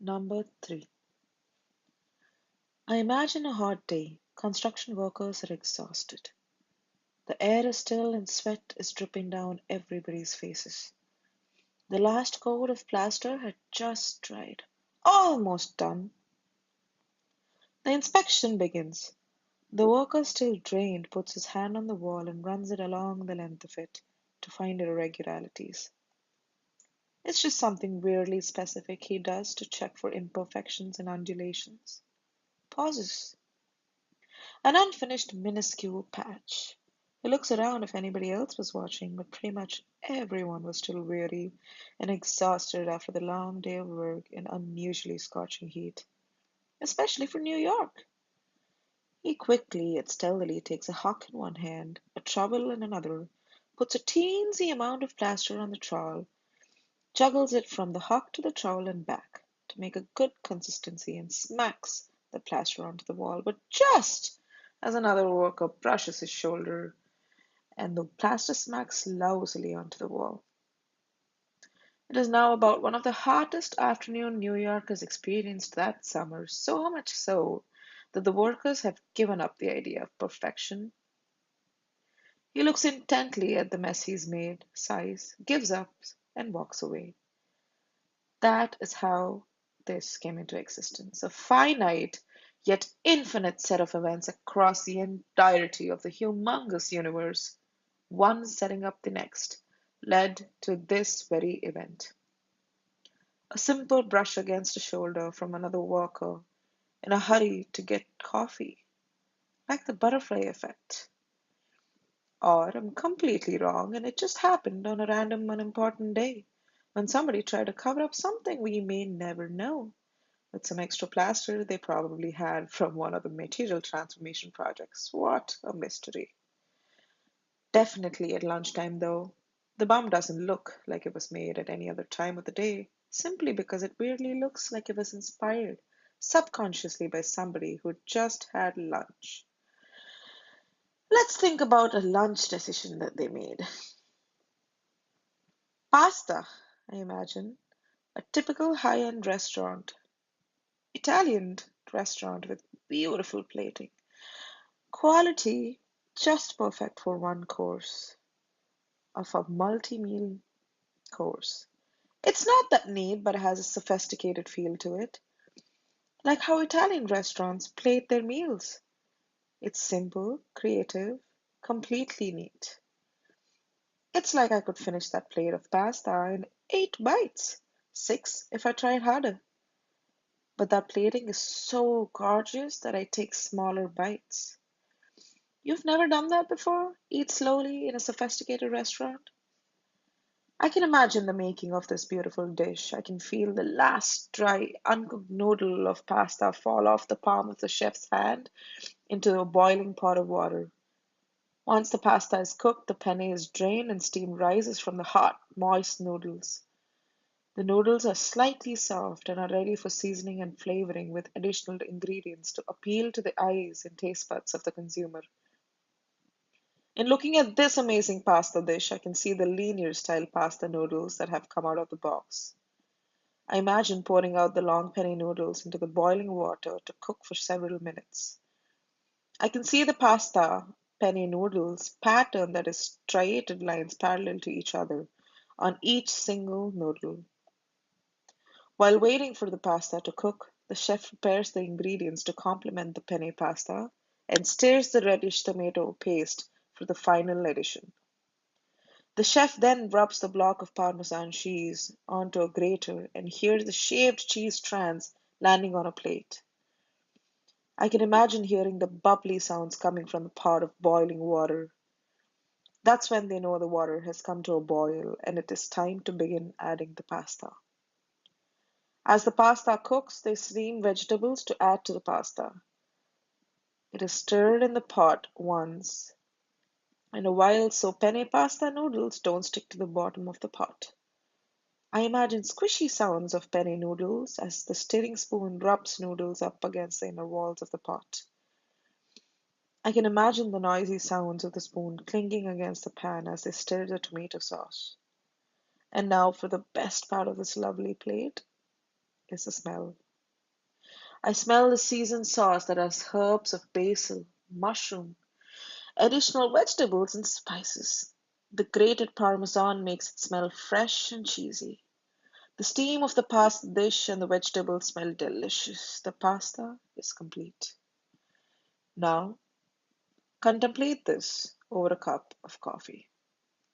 Number 3. I imagine a hot day. Construction workers are exhausted. The air is still and sweat is dripping down everybody's faces. The last coat of plaster had just dried. Almost done. The inspection begins. The worker, still drained, puts his hand on the wall and runs it along the length of it to find irregularities. It's just something weirdly specific he does to check for imperfections and undulations. Pauses. An unfinished minuscule patch. He looks around if anybody else was watching, but pretty much everyone was still weary and exhausted after the long day of work in unusually scorching heat, especially for New York. He quickly yet stealthily takes a huck in one hand, a trowel in another, puts a teensy amount of plaster on the trowel, juggles it from the huck to the trowel and back to make a good consistency, and smacks the plaster onto the wall. But just as another worker brushes his shoulder, and the plaster smacks lousily onto the wall. It is now about one of the hottest afternoons New York has experienced that summer, so much so that the workers have given up the idea of perfection. He looks intently at the mess he's made, sighs, gives up, and walks away. That is how this came into existence, a finite yet infinite set of events across the entirety of the humongous universe, one setting up the next, led to this very event. A simple brush against a shoulder from another worker in a hurry to get coffee, like the butterfly effect. Or I'm completely wrong and it just happened on a random unimportant day when somebody tried to cover up something we may never know with some extra plaster they probably had from one of the material transformation projects. What a mystery. Definitely at lunchtime, though. The bum doesn't look like it was made at any other time of the day, simply because it weirdly looks like it was inspired subconsciously by somebody who just had lunch. Let's think about a lunch decision that they made. Pasta, I imagine. A typical high end restaurant, Italian restaurant with beautiful plating. Quality just perfect for one course of a multi meal course. It's not that neat, but it has a sophisticated feel to it, like how Italian restaurants plate their meals. It's simple, creative, completely neat. It's like I could finish that plate of pasta in 8 bites, 6 if I tried harder. But that plating is so gorgeous that I take smaller bites. You've never done that before? Eat slowly in a sophisticated restaurant? I can imagine the making of this beautiful dish. I can feel the last dry, uncooked noodle of pasta fall off the palm of the chef's hand into a boiling pot of water. Once the pasta is cooked, the penne is drained and steam rises from the hot, moist noodles. The noodles are slightly soft and are ready for seasoning and flavoring with additional ingredients to appeal to the eyes and taste buds of the consumer. In looking at this amazing pasta dish, I can see the linear style pasta noodles that have come out of the box. I imagine pouring out the long penne noodles into the boiling water to cook for several minutes. I can see the pasta penne noodles pattern that is striated lines parallel to each other on each single noodle. While waiting for the pasta to cook, the chef prepares the ingredients to complement the penne pasta and stirs the reddish tomato paste for the final addition. The chef then rubs the block of Parmesan cheese onto a grater and hears the shaved cheese strands landing on a plate. I can imagine hearing the bubbly sounds coming from the pot of boiling water. That's when they know the water has come to a boil and it is time to begin adding the pasta. As the pasta cooks, they steam vegetables to add to the pasta. It is stirred in the pot once in a while so penne pasta noodles don't stick to the bottom of the pot. I imagine squishy sounds of penne noodles as the stirring spoon rubs noodles up against the inner walls of the pot. I can imagine the noisy sounds of the spoon clinking against the pan as they stir the tomato sauce. And now for the best part of this lovely plate. is the smell. I smell the seasoned sauce that has herbs of basil, mushroom, additional vegetables, and spices. The grated parmesan makes it smell fresh and cheesy. The steam of the pasta dish and the vegetables smell delicious. The pasta is complete. Now, contemplate this over a cup of coffee.